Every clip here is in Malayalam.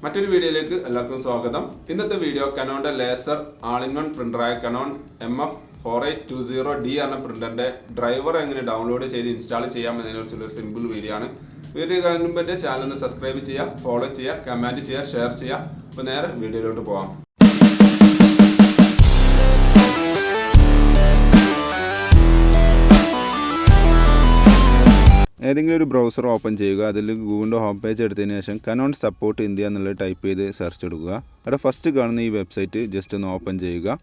മറ്റൊരു വീഡിയോയിലേക്ക് എല്ലാവർക്കും സ്വാഗതം. ഇന്നത്തെ video Canon's laser all-in-one പ്രിന്ററായ Canon MF4820d എന്ന പ്രിന്ററിന്റെ ഡ്രൈവർ എങ്ങനെ ഡൗൺലോഡ് ചെയ്ത് ഇൻസ്റ്റാൾ ചെയ്യാം എന്നതിനെക്കുറിച്ചുള്ള ഒരു സിമ്പിൾ വീഡിയോ ആണ്. വീഡിയോ കാണുന്നതിന് മുമ്പ് എൻ്റെ ചാനൽ ഒന്ന് സബ്സ്ക്രൈബ് ചെയ്യുക, ഫോളോ ചെയ്യുക, കമന്റ് ചെയ്യുക, ഷെയർ ചെയ്യുക. അപ്പോൾ നേരെ വീഡിയോയിലോട്ട് പോകാം. ഏതെങ്കിലും ഒരു ബ്രൗസർ ഓപ്പൺ ചെയ്യുക. അതിൽ ഗൂഗിളിൻ്റെ ഹോം പേജ് എടുത്തതിന് ശേഷം Canon സപ്പോർട്ട് ഇന്ത്യ എന്നുള്ളത് ടൈപ്പ് ചെയ്ത് സെർച്ച് എടുക്കുക. അവിടെ ഫസ്റ്റ് കാണുന്ന ഈ വെബ്സൈറ്റ് ജസ്റ്റ് ഒന്ന് ഓപ്പൺ ചെയ്യുക.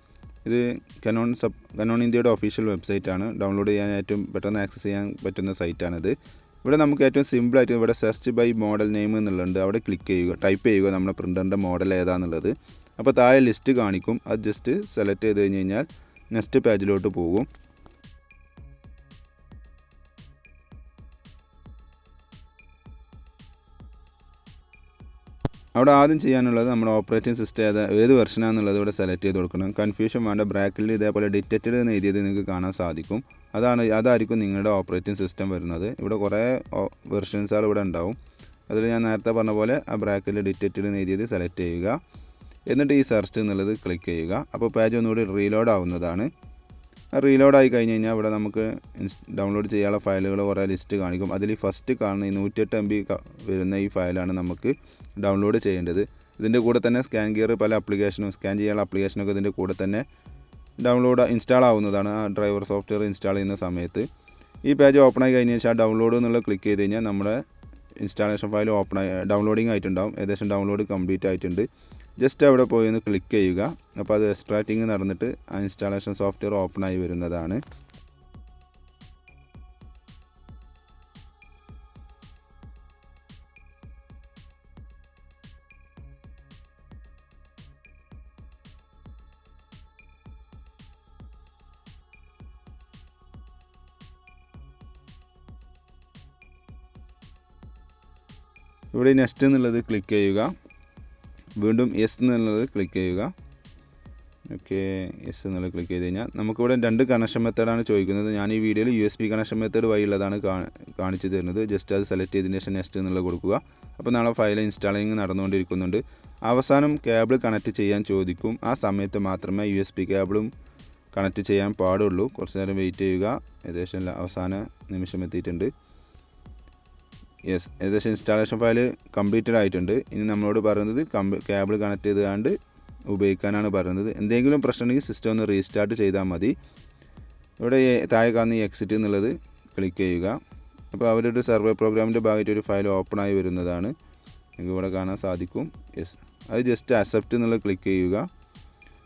ഇത് Canon ഇന്ത്യയുടെ ഒഫീഷ്യൽ വെബ്സൈറ്റാണ്. ഡൗൺലോഡ് ചെയ്യാൻ ഏറ്റവും പെട്ടെന്ന് ആക്സസ് ചെയ്യാൻ പറ്റുന്ന സൈറ്റാണിത്. ഇവിടെ നമുക്ക് ഏറ്റവും സിമ്പിളായിട്ട് ഇവിടെ സെർച്ച് ബൈ മോഡൽ നെയിം എന്നുള്ളുണ്ട്. അവിടെ ക്ലിക്ക് ചെയ്യുക, ടൈപ്പ് ചെയ്യുക നമ്മുടെ പ്രിൻ്ററിൻ്റെ മോഡൽ ഏതാണെന്നുള്ളത്. അപ്പോൾ താഴെ ലിസ്റ്റ് കാണിക്കും. അത് ജസ്റ്റ് സെലക്ട് ചെയ്ത് കഴിഞ്ഞ് കഴിഞ്ഞാൽ നെക്സ്റ്റ് പേജിലോട്ട് പോകും. അവിടെ ആദ്യം ചെയ്യാനുള്ളത് നമ്മുടെ ഓപ്പറേറ്റിംഗ് സിസ്റ്റം ഏത് വെർഷനാണെന്നുള്ളത് ഇവിടെ സെലക്ട് ചെയ്ത് കൊടുക്കണം. കൺഫ്യൂഷൻ വേണ്ട. ബ്രാക്കറ്റിൽ ഇതേപോലെ ഡിറ്റക്റ്റഡ് എന്ന് എഴുതിയത് നിങ്ങൾക്ക് കാണാൻ സാധിക്കും. അതായിരിക്കും നിങ്ങളുടെ ഓപ്പറേറ്റിംഗ് സിസ്റ്റം വരുന്നത്. ഇവിടെ കുറേ വെർഷൻസുകൾ ഇവിടെ ഉണ്ടാവും. അതിൽ ഞാൻ നേരത്തെ പറഞ്ഞ പോലെ ആ ബ്രാക്കറ്റിൽ ഡിറ്റക്റ്റഡ് എന്ന് എഴുതിയത് സെലക്ട് ചെയ്യുക. എന്നിട്ട് ഈ സെർച്ച് എന്നുള്ളത് ക്ലിക്ക് ചെയ്യുക. അപ്പോൾ പേജ് ഒന്നുകൂടി റീലോഡ് ആവുന്നതാണ്. റീലോഡ് ആയി കഴിഞ്ഞ് കഴിഞ്ഞാൽ ഇവിടെ നമുക്ക് ഡൗൺലോഡ് ചെയ്യാനുള്ള ഫയലുകൾ കുറേ ലിസ്റ്റ് കാണിക്കും. അതിൽ ഫസ്റ്റ് കാണുന്ന ഈ 108 MB വരുന്ന ഈ ഫയലാണ് നമുക്ക് ഡൗൺലോഡ് ചെയ്യേണ്ടത്. ഇതിൻ്റെ കൂടെ തന്നെ സ്കാൻ ഗിയർ പല ആപ്ലിക്കേഷനും സ്കാൻ ചെയ്യാനുള്ള ആപ്ലിക്കേഷനൊക്കെ ഇതിൻ്റെ കൂടെ തന്നെ ഇൻസ്റ്റാൾ ആവുന്നതാണ്. ആ ഡ്രൈവർ സോഫ്റ്റ്വെയർ ഇൻസ്റ്റാൾ ചെയ്യുന്ന സമയത്ത് ഈ പേജ് ഓപ്പൺ ആയി കഴിഞ്ഞ ശേഷം ഡൗൺലോഡ് എന്നുള്ളത് ക്ലിക്ക് ചെയ്ത് കഴിഞ്ഞാൽ നമ്മുടെ ഇൻസ്റ്റാളേഷൻ ഫയൽ ഡൗൺലോഡിങ് ആയിട്ടുണ്ടാവും. ഏകദേശം ഡൗൺലോഡ് കംപ്ലീറ്റ് ആയിട്ടുണ്ട്. ജസ്റ്റ് അവിടെ പോയി ഒന്ന് ക്ലിക്ക് ചെയ്യുക. അപ്പോൾ അത് എക്സ്ട്രാക്റ്റിംഗ് നടന്നിട്ട് ആ ഇൻസ്റ്റാളേഷൻ സോഫ്റ്റ്വെയർ ഓപ്പൺ ആയി വരുന്നതാണ്. ഇവിടെ നെക്സ്റ്റ് എന്നുള്ളത് ക്ലിക്ക് ചെയ്യുക. വീണ്ടും യെസ് എന്നുള്ളത് ക്ലിക്ക് ചെയ്യുക. ഓക്കെ, യെസ് എന്നുള്ളത് ക്ലിക്ക് ചെയ്ത് കഴിഞ്ഞാൽ നമുക്കിവിടെ 2 കണക്ഷൻ മെത്തേഡാണ് ചോദിക്കുന്നത്. ഞാൻ ഈ വീഡിയോയിൽ USB കണക്ഷൻ മെത്തേഡ് വഴിയുള്ളതാണ് കാണിച്ചു തരുന്നത്. ജസ്റ്റ് അത് സെലക്ട് ചെയ്തതിന് ശേഷം നെക്സ്റ്റ് എന്നുള്ളത് കൊടുക്കുക. അപ്പോൾ നാളെ ഫയൽ ഇൻസ്റ്റാളിങ് നടന്നുകൊണ്ടിരിക്കുന്നുണ്ട്. അവസാനം കേബിൾ കണക്ട് ചെയ്യാൻ ചോദിക്കും. ആ സമയത്ത് മാത്രമേ USB കേബിളും കണക്ട് ചെയ്യാൻ പാടുള്ളൂ. കുറച്ച് നേരം വെയിറ്റ് ചെയ്യുക. ഏകദേശം അവസാന നിമിഷം എത്തിയിട്ടുണ്ട്. യെസ്, ഏകദേശം ഇൻസ്റ്റാളേഷൻ ഫയൽ കംപ്ലീറ്റഡ് ആയിട്ടുണ്ട്. ഇനി നമ്മളോട് പറയുന്നത് കേബിൾ കണക്ട് ചെയ്തുകൊണ്ട് ഉപയോഗിക്കാനാണ് പറയുന്നത്. എന്തെങ്കിലും പ്രശ്നമുണ്ടെങ്കിൽ സിസ്റ്റം ഒന്ന് റീസ്റ്റാർട്ട് ചെയ്താൽ മതി. ഇവിടെ താഴെ കാണുന്ന ഈ എക്സിറ്റ് എന്നുള്ളത് ക്ലിക്ക് ചെയ്യുക. അപ്പോൾ അവരുടെ സർവേ പ്രോഗ്രാമിൻ്റെ ഭാഗമായിട്ട് ഒരു ഫയൽ ഓപ്പൺ ആയി വരുന്നതാണ്. നിങ്ങൾക്ക് ഇവിടെ കാണാൻ സാധിക്കും. യെസ്, അത് ജസ്റ്റ് അക്സെപ്റ്റ് എന്നുള്ളത് ക്ലിക്ക് ചെയ്യുക.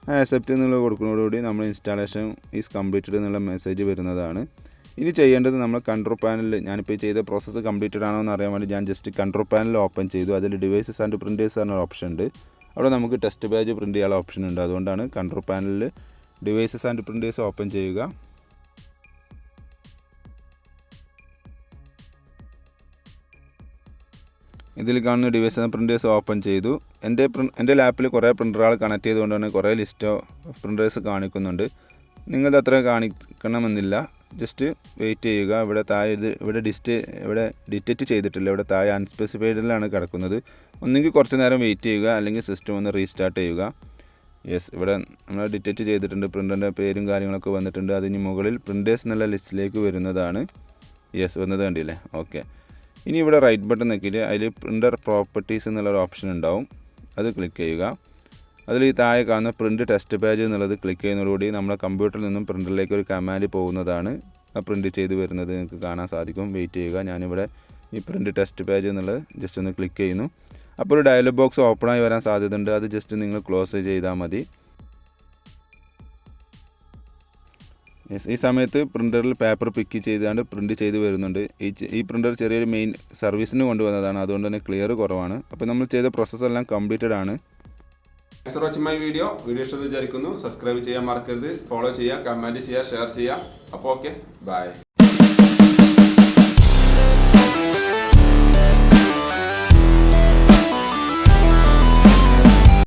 ആ അക്സെപ്റ്റ് എന്നുള്ളത് കൊടുക്കുന്നതോടുകൂടി നമ്മൾ ഇൻസ്റ്റാളേഷൻ ഈസ് കംപ്ലീറ്റഡ് എന്നുള്ള മെസ്സേജ് വരുന്നതാണ്. ഇനി ചെയ്യേണ്ടത് നമ്മൾ കൺട്രോൾ പാനലിൽ ഞാനിപ്പോൾ ചെയ്ത പ്രോസസ്സ് കംപ്ലീറ്റഡ് ആണോ എന്ന് അറിയാൻ വേണ്ടി ഞാൻ ജസ്റ്റ് കൺട്രോൾ പാനൽ ഓപ്പൺ ചെയ്തു. അതിൽ ഡിവൈസസ് ആൻഡ് പ്രിൻറ്റേഴ്സ് എന്ന ഓപ്ഷൻ ഉണ്ട്. അവിടെ നമുക്ക് ടെസ്റ്റ് പേജ് പ്രിൻറ്റ് ചെയ്യാനുള്ള ഓപ്ഷൻ ഉണ്ട്. അതുകൊണ്ടാണ് കൺട്രോൾ പാനലിൽ ഡിവൈസസ് ആൻഡ് പ്രിൻറ്റേഴ്സ് ഓപ്പൺ ചെയ്യുക. ഇതിൽ കാണുന്ന ഡിവൈസ് ആൻഡ് പ്രിൻറ്റേഴ്സ് ഓപ്പൺ ചെയ്തു. എൻ്റെ ലാപ്പിൽ കുറേ പ്രിൻ്ററുകൾ കണക്ട് ചെയ്തുകൊണ്ടാണ് കുറേ ലിസ്റ്റ് പ്രിൻറ്റേഴ്സ് കാണിക്കുന്നുണ്ട്. നിങ്ങളുടെ അത്ര കാണിക്കണമെന്നില്ല. ജസ്റ്റ് വെയിറ്റ് ചെയ്യുക. ഇവിടെ താഴെ ഇവിടെ ഡിറ്റക്റ്റ് ചെയ്തിട്ടില്ല. ഇവിടെ താഴെ അൺസ്പെസിഫൈഡിലാണ് കിടക്കുന്നത്. ഒന്നുകിൽ കുറച്ച് നേരം വെയിറ്റ് ചെയ്യുക, അല്ലെങ്കിൽ സിസ്റ്റം ഒന്ന് റീസ്റ്റാർട്ട് ചെയ്യുക. യെസ്, ഇവിടെ നമ്മൾ ഡിറ്റക്റ്റ് ചെയ്തിട്ടുണ്ട്. പ്രിൻ്ററിൻ്റെ പേരും കാര്യങ്ങളൊക്കെ വന്നിട്ടുണ്ട്. അതിന് മുകളിൽ പ്രിൻറ്റേഴ്സ് എന്നുള്ള ലിസ്റ്റിലേക്ക് വരുന്നതാണ്. യെസ്, വന്നത് കണ്ടില്ലേ? ഓക്കെ, ഇനി ഇവിടെ റൈറ്റ് ബട്ടൺ നോക്കിയിട്ട് അതിൽ പ്രിൻ്റർ പ്രോപ്പർട്ടീസ് എന്നുള്ളൊരു ഓപ്ഷൻ ഉണ്ടാവും. അത് ക്ലിക്ക് ചെയ്യുക. അതിൽ ഈ താഴെ കാണുന്ന പ്രിൻറ്റ് ടെസ്റ്റ് പേജ് എന്നുള്ളത് ക്ലിക്ക് ചെയ്യുന്നതോടുകൂടി നമ്മുടെ കമ്പ്യൂട്ടറിൽ നിന്നും പ്രിൻ്ററിലേക്ക് ഒരു കമാൻഡ് പോകുന്നതാണ്. ആ പ്രിൻറ്റ് ചെയ്ത് വരുന്നത് നിങ്ങൾക്ക് കാണാൻ സാധിക്കും. വെയിറ്റ് ചെയ്യുക. ഞാനിവിടെ ഈ പ്രിൻറ്റ് ടെസ്റ്റ് പേജ് എന്നുള്ളത് ജസ്റ്റ് ഒന്ന് ക്ലിക്ക് ചെയ്യുന്നു. അപ്പോൾ ഒരു ഡയലോഗ് ബോക്സ് ഓപ്പണായി വരാൻ സാധ്യതയുണ്ട്. അത് ജസ്റ്റ് നിങ്ങൾ ക്ലോസ് ചെയ്താൽ മതി. ഈ സമയത്ത് പ്രിൻ്ററിൽ പേപ്പർ പിക്ക് ചെയ്താണ്ട് പ്രിൻറ്റ് ചെയ്ത് വരുന്നുണ്ട്. ഈ പ്രിൻ്റർ ചെറിയൊരു മെയിൻ സർവീസിന് കൊണ്ടുവന്നതാണ്. അതുകൊണ്ട് തന്നെ ക്ലിയർ കുറവാണ്. അപ്പോൾ നമ്മൾ ചെയ്ത പ്രോസസ്സെല്ലാം കംപ്ലീറ്റഡ് ആണ്. Thanks for watching my video. ഇഷ്ടമെന്ന് വിചാരിക്കുന്നു. സബ്സ്ക്രൈബ് ചെയ്യാൻ മറക്കരുത്. ഫോളോ ചെയ്യുക, കമൻറ്റ് ചെയ്യുക, ഷെയർ ചെയ്യുക. അപ്പോൾ ഓക്കെ, ബൈ.